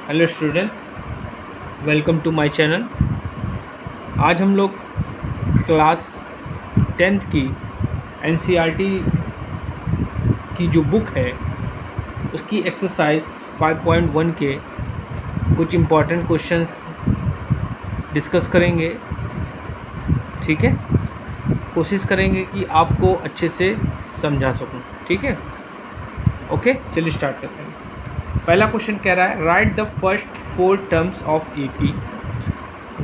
Hello student, welcome to my channel. आज हम लोग क्लास 10th की एनसीईआरटी की जो बुक है उसकी एक्सरसाइज 5.1 के कुछ इम्पॉर्टेंट क्वेश्चंस डिस्कस करेंगे। ठीक है, कोशिश करेंगे कि आपको अच्छे से समझा सकूं। ठीक है, ओके, चलिए स्टार्ट करते हैं। पहला क्वेश्चन कह रहा है write the first 4 terms of AP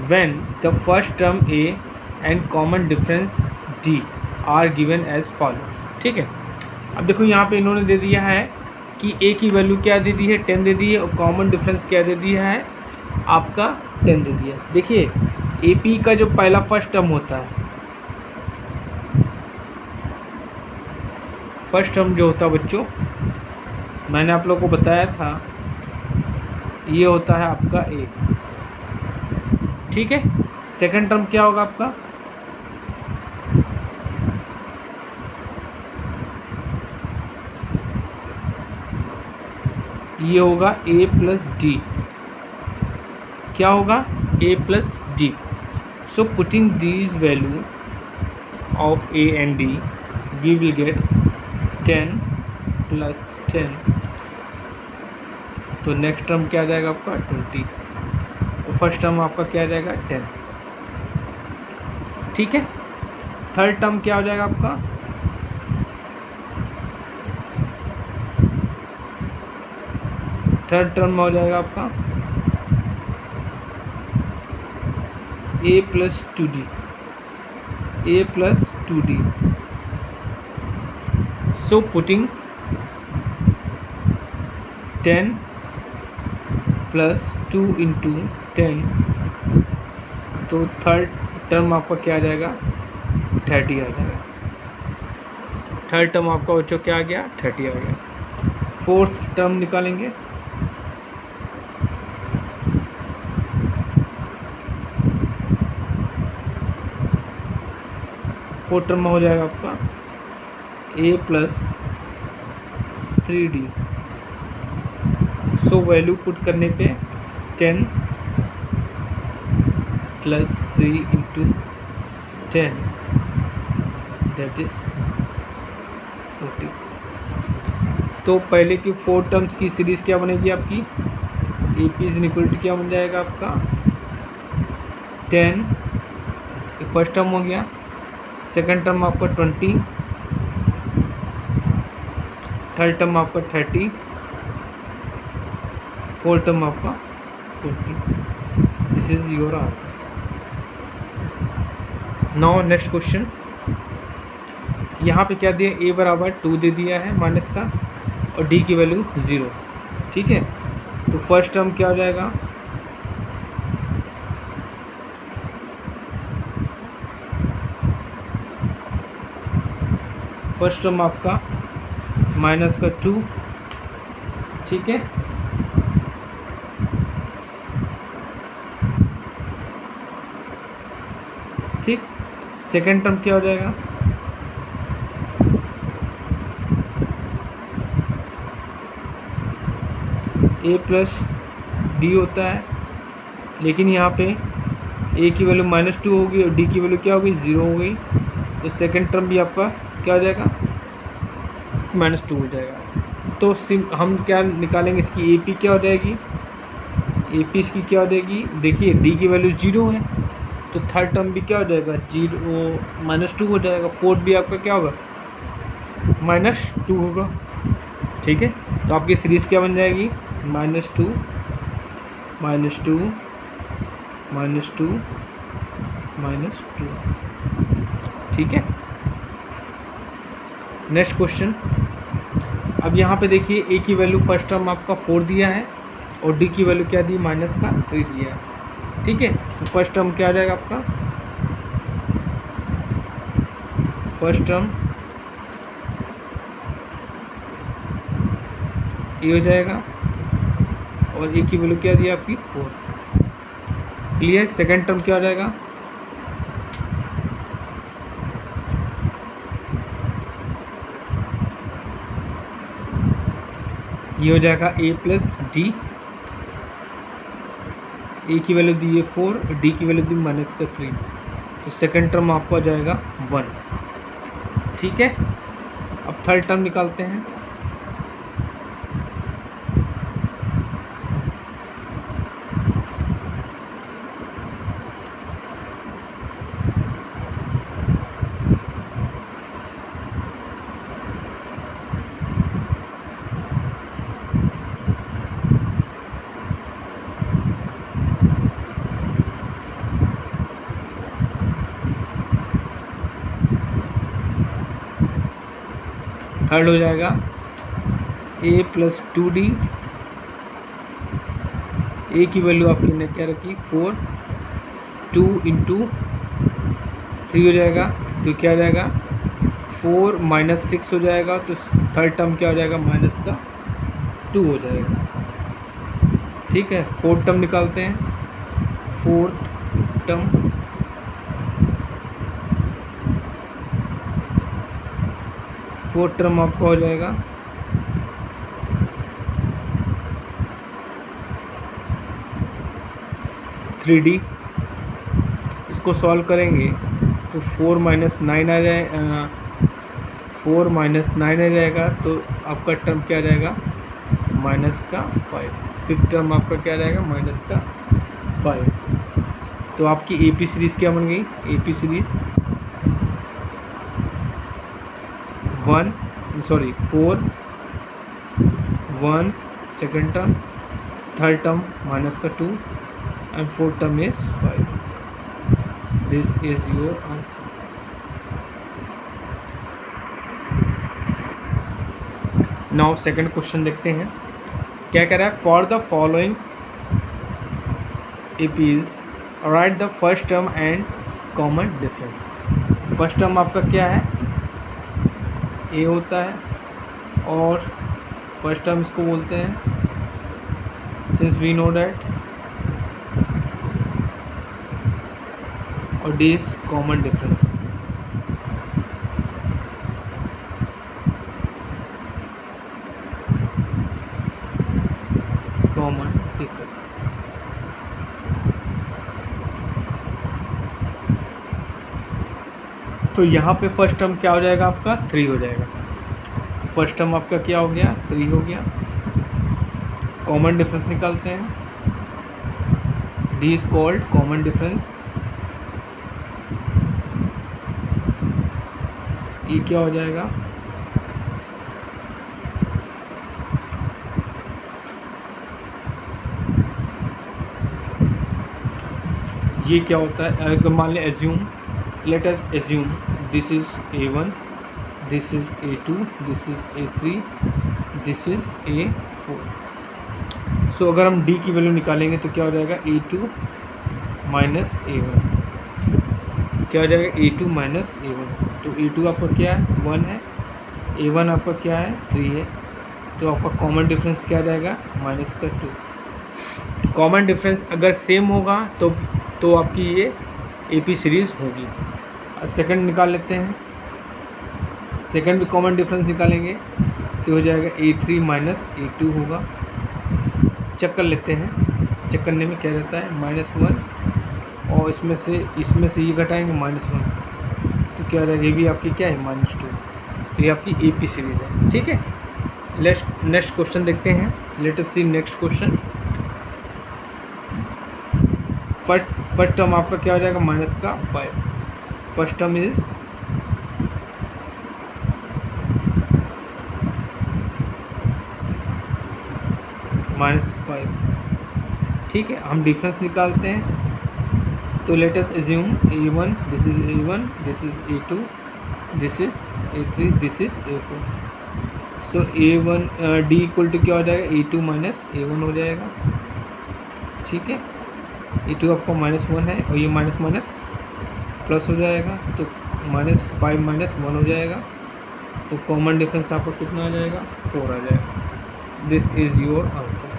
when the first term A and common difference D are given as follow. ठीक है, अब देखो यहाँ पे इन्होंने दे दिया है कि ए की वैल्यू क्या दे दी है, 10 दे दी है, और कॉमन डिफरेंस क्या दे दिया है आपका 10 दे दिया। देखिए ए पी का जो पहला फर्स्ट टर्म होता है, फर्स्ट टर्म जो होता है बच्चों, मैंने आप लोगों को बताया था, ये होता है आपका ए। ठीक है, सेकंड टर्म क्या होगा आपका, ये होगा ए प्लस डी। क्या होगा, A plus D. So putting these value of A and D we will get 10 plus 10। तो नेक्स्ट टर्म क्या आ जाएगा आपका 20। तो फर्स्ट टर्म आपका क्या आ जाएगा 10। ठीक है, थर्ड टर्म क्या हो जाएगा आपका, थर्ड टर्म हो जाएगा आपका A plus 2d, A plus 2d। So putting 10 plus 2 into 10, तो थर्ड टर्म आपका क्या आ जाएगा 30 आ जाएगा। थर्ड टर्म आपका बच्चों क्या आ गया 30 आ गया। फोर्थ टर्म निकालेंगे, फोर्थ टर्म हो जाएगा आपका A plus 3d। So value put करने पे 10 प्लस 3 इंटू 10 दैट इज 40। तो पहले की 4 टर्म्स की सीरीज़ क्या बनेगी आपकी, A P is equal to क्या बन जाएगा आपका 10, फर्स्ट टर्म हो गया, सेकंड टर्म आपका 20, थर्ड टर्म आपका 30, फोर्थ टर्म आपका 40। This is your answer. Now next question, यहाँ पे क्या दिया, ए बराबर 2 दे दिया है माइनस का, और डी की वैल्यू 0। ठीक है, तो फर्स्ट टर्म क्या हो जाएगा, फर्स्ट टर्म आपका माइनस का 2। ठीक है, ठीक, सेकंड टर्म क्या हो जाएगा, ए प्लस डी होता है, लेकिन यहाँ पे ए की वैल्यू -2 होगी और डी की वैल्यू क्या हो गई 0 हो गई। तो सेकंड टर्म भी आपका क्या हो जाएगा -2 हो जाएगा। तो हम क्या निकालेंगे, इसकी ए पी क्या हो जाएगी, ए पी इसकी क्या हो जाएगी, देखिए डी की वैल्यू 0 है, तो थर्ड टर्म भी क्या हो जाएगा 0 -2 हो जाएगा। फोर्थ भी आपका क्या होगा -2 होगा। ठीक है, तो आपकी सीरीज़ क्या बन जाएगी -2 -2 -2 -2। ठीक है, नेक्स्ट क्वेश्चन। अब यहाँ पे देखिए ए की वैल्यू फर्स्ट टर्म आपका 4 दिया है और डी की वैल्यू क्या दी -3 दिया है। ठीक है, तो फर्स्ट टर्म क्या आ जाएगा आपका, फर्स्ट टर्म ये हो जाएगा और ए की वैल्यू क्या दी आपकी 4। क्लियर, सेकंड टर्म क्या हो जाएगा, ये हो जाएगा ए प्लस डी। ए की वैल्यू दी है 4, डी की वैल्यू दी -3, तो सेकंड टर्म आपको आ जाएगा 1। ठीक है, अब थर्ड टर्म निकालते हैं। थर्ड हो जाएगा a + 2d, a की वैल्यू आपकी ने क्या रखी 4, 2 × 3 हो जाएगा, तो क्या हो जाएगा 4 - 6 हो जाएगा, तो थर्ड टर्म क्या हो जाएगा -2 हो जाएगा। ठीक है, फोर्थ टर्म निकालते हैं। फोर्थ टर्म आपका हो जाएगा 3d। इसको सॉल्व करेंगे तो 4 - 9 आ जाए 4 - 9 आ जाएगा, तो आपका टर्म क्या आ जाएगा -5। फिफ्थ टर्म आपका क्या रहेगा -5। तो आपकी AP सीरीज़ क्या बन गई, AP series 4, 1 second term, third term -2 and fourth term is 5। This is your answer. Now second question देखते हैं, क्या कह रहा है। For the following APs right the first term and common difference. First term आपका क्या है, A होता है, और फर्स्ट टर्म इसको बोलते हैं सिंस वी नो डैट, और D is common difference. Common difference. तो यहाँ पे फर्स्ट टर्म क्या हो जाएगा आपका 3 हो जाएगा। तो फर्स्ट टर्म आपका क्या हो गया 3 हो गया। कॉमन डिफरेंस निकालते हैं, D is called common difference. ये क्या हो जाएगा ये क्या होता है, अगर मान लें assume, late us assume this is A1, this is A2, this is A3, this is A4। सो अगर हम D की वैल्यू निकालेंगे तो क्या हो जाएगा A2 - A1, क्या हो जाएगा A2 - A1। तो A2 आपका क्या है 1 है, A1 आपका क्या है 3 है, तो आपका कॉमन डिफरेंस क्या जाएगा -2। कॉमन डिफरेंस अगर सेम होगा तो आपकी ये AP सीरीज़ होगी। सेकंड निकाल लेते हैं, सेकंड भी कॉमन डिफरेंस निकालेंगे तो हो जाएगा A3 - A2 होगा। चेक कर लेते हैं, चेक करने में क्या रहता है -1, और इसमें से ये घटाएंगे -1, तो क्या रहेगा ये भी आपकी क्या है -2। तो ये आपकी AP सीरीज़ है। ठीक है, नेक्स्ट क्वेश्चन देखते हैं। Let us see next question. First term आपका क्या हो जाएगा -5। First term is -5। ठीक है, हम डिफरेंस निकालते हैं। तो let us assume A1, this is A1, this is A2, this is A3, this is A4। So A1 D equal to क्या हो जाएगा A2 - A1 हो जाएगा। ठीक है, A2 आपका -1 है, और ये माइनस प्लस हो जाएगा, तो -5 - 1 हो जाएगा। तो कॉमन डिफरेंस आपका कितना आ जाएगा 4 आ जाएगा। This is your answer.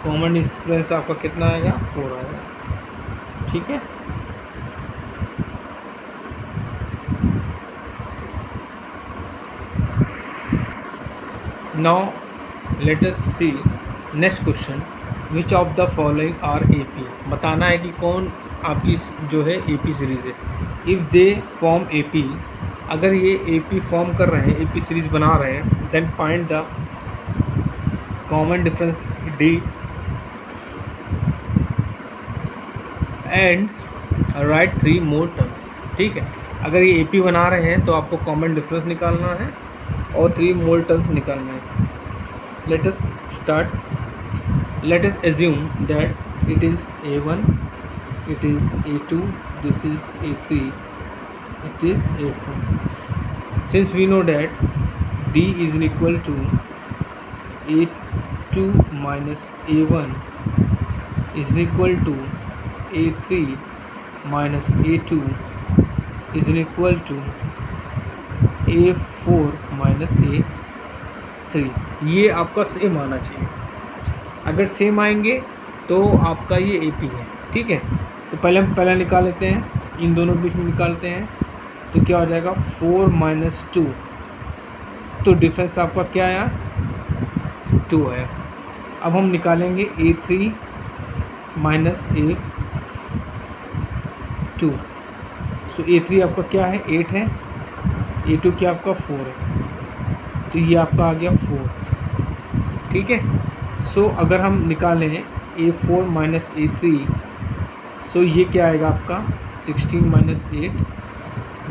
Common difference आपका कितना आएगा 4 आएगा। ठीक है, now let us see next question. Which of the following are A P, बताना है कि कौन आपकी जो है ए पी सीरीज़ है। If they form A P, अगर ये ए पी फॉर्म कर रहे हैं, ए पी सीरीज़ बना रहे हैं, then find the common difference D and write 3 more terms. ठीक है, अगर ये ए पी बना रहे हैं तो आपको कॉमन डिफरेंस निकालना है और 3 मोर टर्म्स निकालना है। Let us start. Let us assume that it is A1, it is A2, this is A3, it is A4. Since we know that D is equal to A2 minus A1 is equal to A3 minus A2 is equal to A4 minus A3, ये आपका same आना चाहिए। अगर same आएंगे तो आपका ये A P है। ठीक है, तो पहले हम पहला निकाल लेते हैं, इन दोनों के बीच में निकालते हैं, तो क्या हो जाएगा 4 माइनस 2, तो डिफरेंस आपका क्या आया 2 है। अब हम निकालेंगे A3 माइनस A2, सो A3 आपका क्या है 8 है, A2 क्या आपका 4 है, तो ये आपका आ गया 4। ठीक है, सो अगर हम निकालें A4 माइनस A3, सो ये क्या आएगा आपका 16 माइनस 8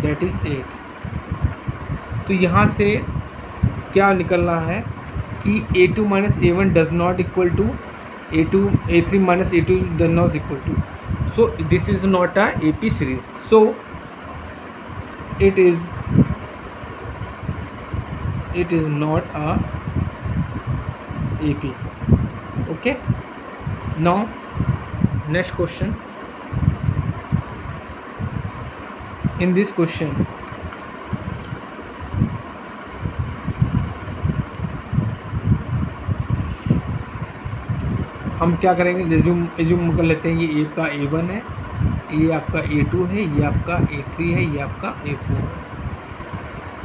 दैट इज़ 8। तो यहाँ से क्या निकलना है कि A2 minus A1 does not equal to A3 minus A2 does not equal to, so this is not a A P series, so it is not a AP. Okay, now next question. In this question हम क्या करेंगे, assume कर लेते हैं ये आपका A1 है, ये आपका A2 है, ये आपका A3 है, ये आपका A4 है।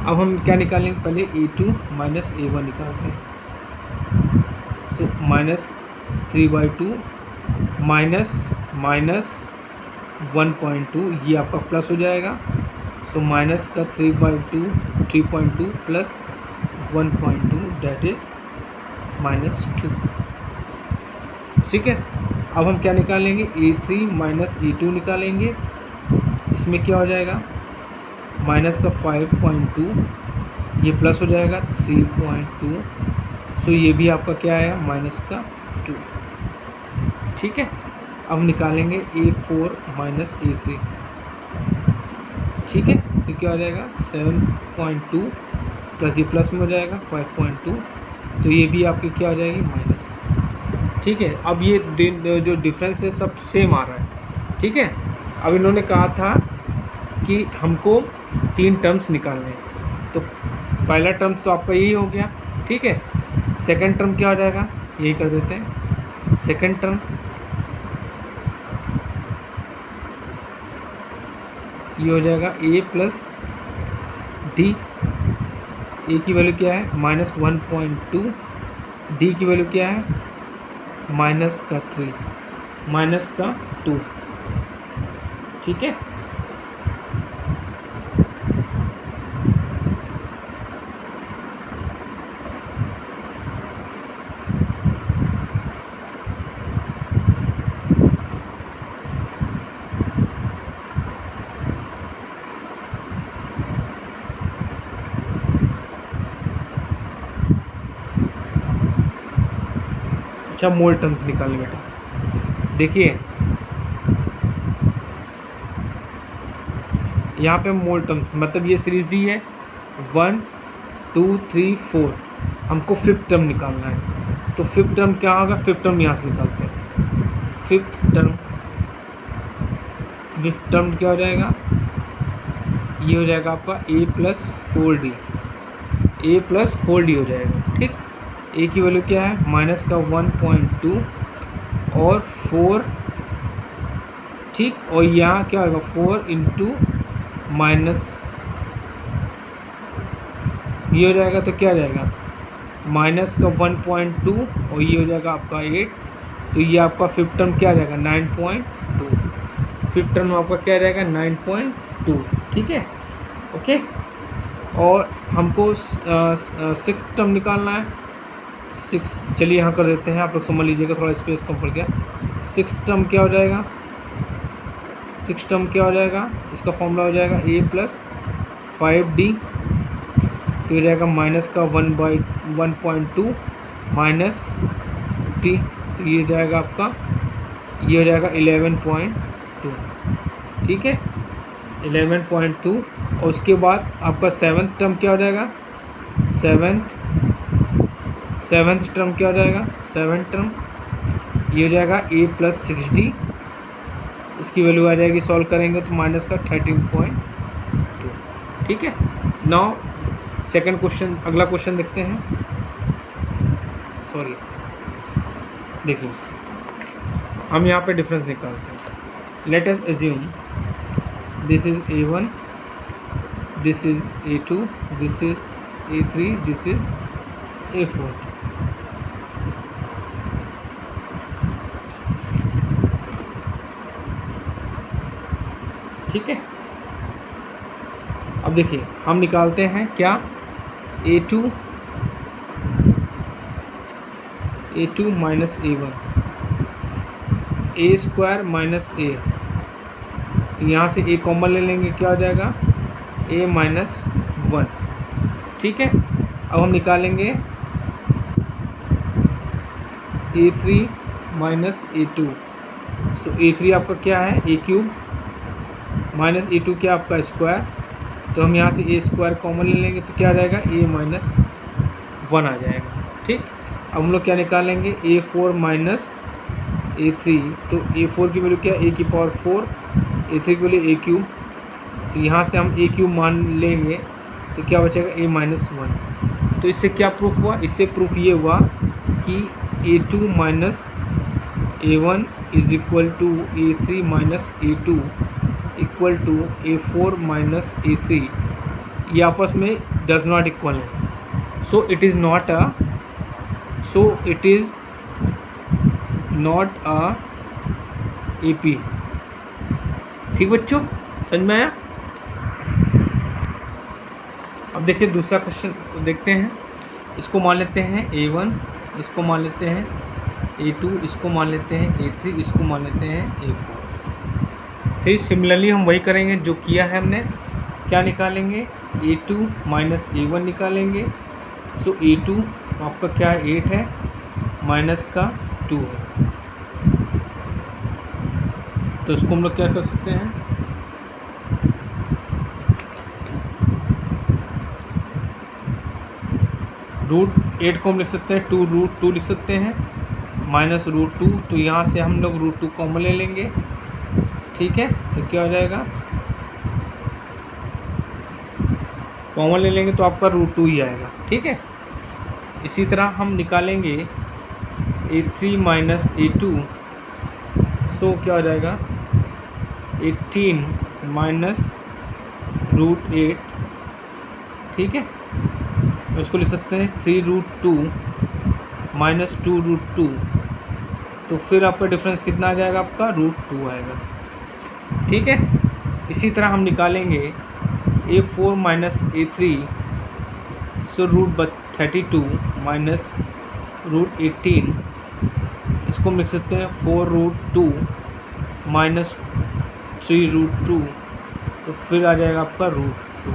अब हम क्या निकालेंगे, पहले A2 माइनस A1 निकालते हैं, सो माइनस 3/2 माइनस 1.2, ये आपका प्लस हो जाएगा, सो माइनस का 3/2 प्लस 1.2 दैट इज़ -2। ठीक है, अब हम क्या निकालेंगे A3 माइनस A2 निकालेंगे, इसमें क्या हो जाएगा माइनस का 5.2, ये प्लस हो जाएगा 3.2, सो ये भी आपका क्या आया माइनस का 2। ठीक है, अब निकालेंगे A4 माइनस A3। ठीक है, तो क्या हो जाएगा 7.2 प्लस ये प्लस में हो जाएगा 5.2, तो ये भी आपकी क्या हो जाएगी माइनस। ठीक है, अब ये जो डिफरेंस है सब सेम आ रहा है। ठीक है, अब इन्होंने कहा था कि हमको 3 टर्म्स निकालने हैं, तो पहला टर्म तो आपका यही हो गया। ठीक है, सेकंड टर्म क्या हो जाएगा, यही कर देते हैं, सेकंड टर्म ये हो जाएगा A प्लस डी, ए की वैल्यू क्या है -1.2, डी की वैल्यू क्या है माइनस का 3 माइनस का 2। ठीक है, अच्छा मोल टर्म्स निकालने बेटा। देखिए यहाँ पे मोल टर्म्स मतलब ये सीरीज दी है 1 2 3 4, हमको फिफ्थ टर्म निकालना है, तो फिफ्थ टर्म क्या होगा, फिफ्थ टर्म यहाँ से निकालते हैं। फिफ्थ टर्म क्या हो जाएगा, ये हो जाएगा आपका A plus 4D, A plus 4D हो जाएगा। ठीक, ए की वैल्यू क्या है माइनस का 1.2 और 4। ठीक, और यहाँ क्या होगा 4 इंटू माइनस ये हो जाएगा, तो क्या हो जाएगा माइनस का 1.2 और ये हो जाएगा आपका 8 तो ये आपका फिफ्थ टर्म क्या आ जाएगा 9.2। फिफ्थ टर्म आपका क्या रहेगा 9.2। ठीक है, ओके। और हमको सिक्स्थ टर्म निकालना है। सिक्स, चलिए यहाँ कर देते हैं, आप लोग समझ लीजिएगा, थोड़ा स्पेस कम पड़ गया। सिक्स्थ टर्म क्या हो जाएगा, सिक्स टर्म क्या हो जाएगा, इसका फॉर्मूला हो जाएगा a + 5d, तो ये रहेगा माइनस का 1/1.2 माइनस t, तो ये जाएगा आपका, ये हो जाएगा 11.2। ठीक है, 11.2। और उसके बाद आपका सेवन्थ टर्म क्या हो जाएगा, सेवन्थ टर्म क्या हो जाएगा, सेवन्थ टर्म ये हो जाएगा a + 6d, इसकी वैल्यू आ जाएगी, सॉल्व करेंगे तो माइनस का 13.2। ठीक है, नाउ सेकंड क्वेश्चन, अगला क्वेश्चन देखते हैं। सॉरी, देखिए हम यहाँ पे डिफरेंस निकालते हैं। Let us assume this is a1, this is a2, this is a3, this is a4। ठीक है, अब देखिए हम निकालते हैं क्या, a2 minus a1, a² minus a, तो यहाँ से a कॉमन ले लेंगे, क्या हो जाएगा a - 1। ठीक है, अब हम निकालेंगे a3 माइनस a2, सो a3 आपका क्या है a³ माइनस a2 क्या आपका स्क्वायर, तो हम यहाँ से a² कॉमन ले लेंगे, तो क्या आ जाएगा a - 1 आ जाएगा। ठीक, अब हम लोग क्या निकालेंगे, a4 माइनस a3, तो a4 की वैल्यू क्या है a⁴, a3 की वैल्यू a³, तो यहाँ से हम a³ मान लेंगे, तो क्या बचेगा a - 1। तो इससे क्या प्रूफ हुआ, इससे प्रूफ ये हुआ कि a2 minus a1 is equal to a3 minus a2 equal to a4 minus a3, ये आपस में डज नॉट इक्वल है। So it is not a AP। ठीक बच्चों, समझ में आया। अब देखिए दूसरा क्वेश्चन देखते हैं, इसको मान लेते हैं a1, इसको मान लेते हैं a2, इसको मान लेते हैं a3, इसको मान लेते हैं a4। फिर सिमिलरली हम वही करेंगे जो किया है हमने, क्या निकालेंगे a2 माइनस a1 निकालेंगे, सो a2 आपका क्या है 8 है, माइनस का 2 है, तो इसको हम लोग क्या कर सकते हैं, √8 को हम लिख सकते हैं 2√2 लिख सकते हैं, माइनस √2, तो यहाँ से हम लोग √2 कॉमन ले लेंगे। ठीक है, तो क्या हो जाएगा, कॉमन ले लेंगे तो आपका √2 ही आएगा। ठीक है, इसी तरह हम निकालेंगे a3 माइनस a2, सो क्या हो जाएगा 18 माइनस √8। ठीक है, इसको लिख सकते हैं 3√2 माइनस 2√2, तो फिर आपका डिफरेंस कितना आ जाएगा, आपका √2 आएगा। ठीक है, इसी तरह हम निकालेंगे a4 माइनस a3, सो √32 माइनस √18, इसको हम लिख सकते हैं 4√2 माइनस 3√2, तो फिर आ जाएगा आपका √2।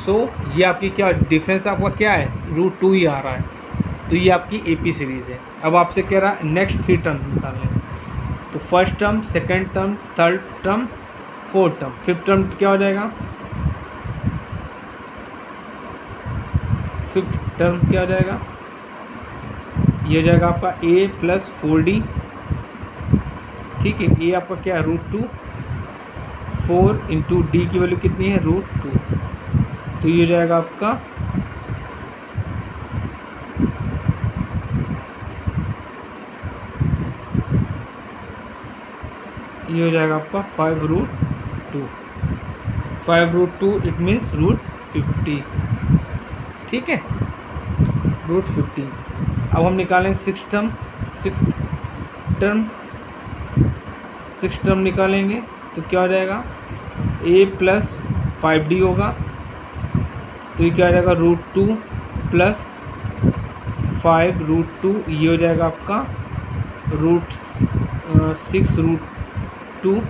सो ये आपकी क्या डिफरेंस आपका क्या है, √2 ही आ रहा है, तो ये आपकी AP सीरीज़ है। अब आपसे कह रहा है नेक्स्ट 3 टर्म निकालने, तो first term, second term, third term, fourth term, fifth term क्या हो जाएगा, फिफ्थ टर्म क्या हो जाएगा, ये हो जाएगा आपका a + 4d। ठीक है, a आपका क्या है √2, 4 इंटू डी की वैल्यू कितनी है √2, तो ये हो जाएगा आपका ये हो जाएगा आपका 5√2, 5√2 इट मीन्स √50। ठीक है, √50। अब हम निकालेंगे six term, six term, 6 term निकालेंगे तो क्या हो जाएगा, a प्लस 5d होगा, तो ये क्या हो जाएगा √2 प्लस 5√2, ये हो जाएगा आपका √6√2,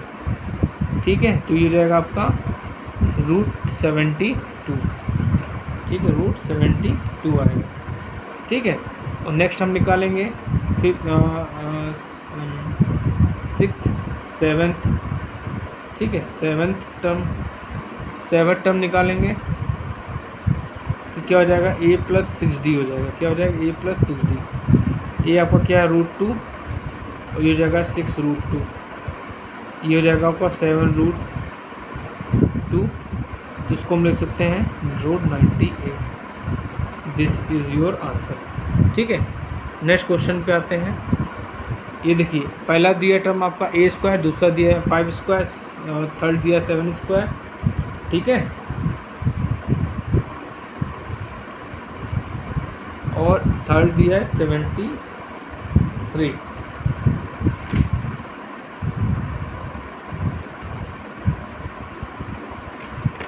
ठीक है। तो ये हो जाएगा आपका √72, ठीक है, √72 आएगा, ठीक है। और नेक्स्ट हम निकालेंगे फिर 6th 7th, ठीक है, 7th टर्म निकालेंगे तो क्या हो जाएगा, a प्लस 6d हो जाएगा, क्या हो जाएगा, a प्लस 6d, ये आपका क्या है √2, और ये हो जाएगा 6√2, ये हो जाएगा आपका 7√2, तो इसको हम लिख सकते हैं √98। दिस इज़ योर आंसर, ठीक है। नेक्स्ट क्वेश्चन पे आते हैं। ये देखिए, पहला दिया टर्म आपका a², दूसरा दिया है 5², थर्ड दिया 7², ठीक है, और थर्ड दिया है 73।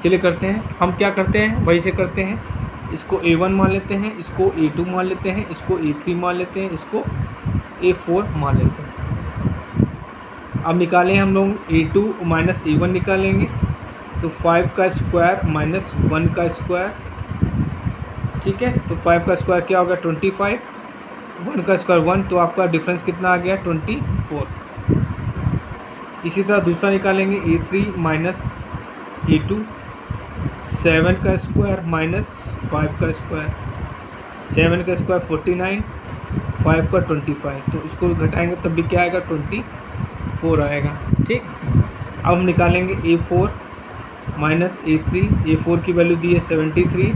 चलिए करते हैं, हम क्या करते हैं वही से करते हैं, इसको a1 मान लेते हैं, इसको a2 मान लेते हैं, इसको a3 मान लेते हैं, इसको a4 मान लेते हैं। अब निकालें हम लोग a2 माइनस a1 निकालेंगे तो 5 का स्क्वायर माइनस 1 का स्क्वायर, ठीक है, तो 5 का स्क्वायर क्या होगा 25, 1 का स्क्वायर 1, तो आपका डिफरेंस कितना आ गया 24। इसी तरह दूसरा निकालेंगे a3 माइनस a2, 7 का स्क्वायर माइनस 5 का स्क्वायर, 7 का स्क्वायर 49, 5 का 25, तो इसको घटाएंगे तब भी क्या आएगा 24 आएगा, ठीक। अब हम निकालेंगे a4 माइनस a3, a4 की वैल्यू दी है 73,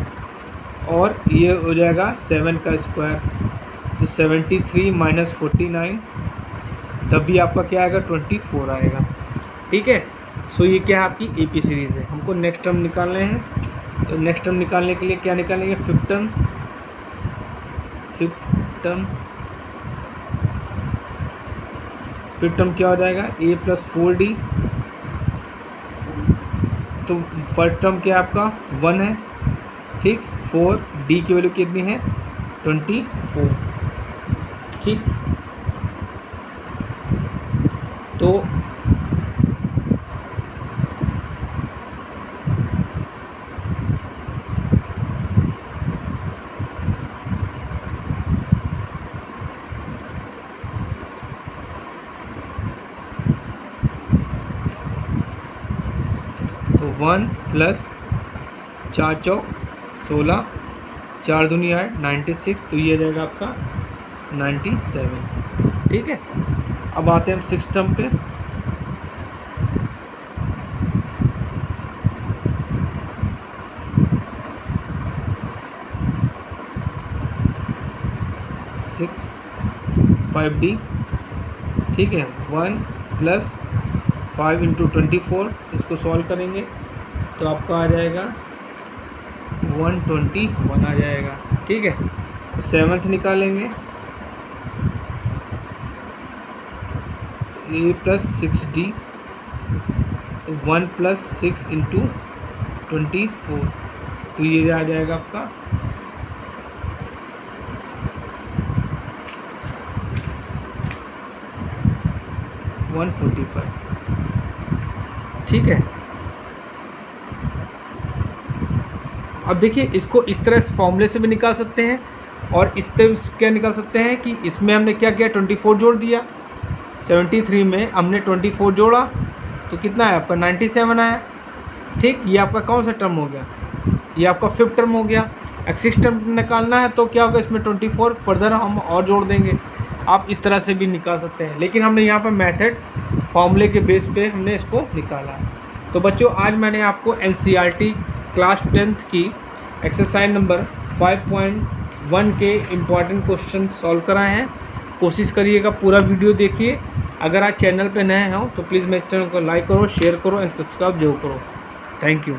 और ये हो जाएगा 7 का स्क्वायर, तो 73 माइनस 49, तब भी आपका क्या आएगा 24 आएगा, ठीक है। सो ये क्या है आपकी AP सीरीज़ है। हमको नेक्स्ट टर्म निकालने हैं, तो नेक्स्ट टर्म निकालने के लिए क्या निकालेंगे, फिफ्थ टर्म क्या हो जाएगा a प्लस 4d, तो फर्स्ट टर्म क्या आपका 1 है, ठीक, 4d की वैल्यू कितनी है 24, ठीक। तो तो 1 प्लस 4 चौक 16, 4 दूनी 8, 96, तो ये रहेगा आपका 97, ठीक है। अब आते हैं हम 6 टर्म पे, सिक्स 5d, ठीक है, 1 प्लस 5 इंटू 24, तो इसको सॉल्व करेंगे तो आपका आ जाएगा 121 आ जाएगा, ठीक है। तो 7th निकालेंगे तो a प्लस 6d, तो 1 प्लस 6 इंटू 24, तो ये आ जाएगा आपका 145, ठीक है। अब देखिए, इसको इस तरह इस फॉर्मूले से भी निकाल सकते हैं, और इस तरह क्या निकाल सकते हैं कि इसमें हमने क्या किया 24 जोड़ दिया, 73 में हमने 24 जोड़ा तो कितना है आपका 97 आया, ठीक। ये आपका कौन सा टर्म हो गया, ये आपका फिफ्थ टर्म हो गया। एक्सिक्स टर्म निकालना है तो क्या होगा, इसमें 24 फर्दर हम और जोड़ देंगे। आप इस तरह से भी निकाल सकते हैं, लेकिन हमने यहाँ पर मेथड फॉर्मूले के बेस पे हमने इसको निकाला। तो बच्चों, आज मैंने आपको NCERT क्लास 10th की एक्सरसाइज नंबर 5.1 के इम्पॉर्टेंट क्वेश्चन सॉल्व कराए हैं। कोशिश करिएगा पूरा वीडियो देखिए। अगर आप चैनल पे नए हो तो प्लीज़ मेरे चैनल को लाइक करो, शेयर करो एंड सब्सक्राइब जरूर करो। Thank you.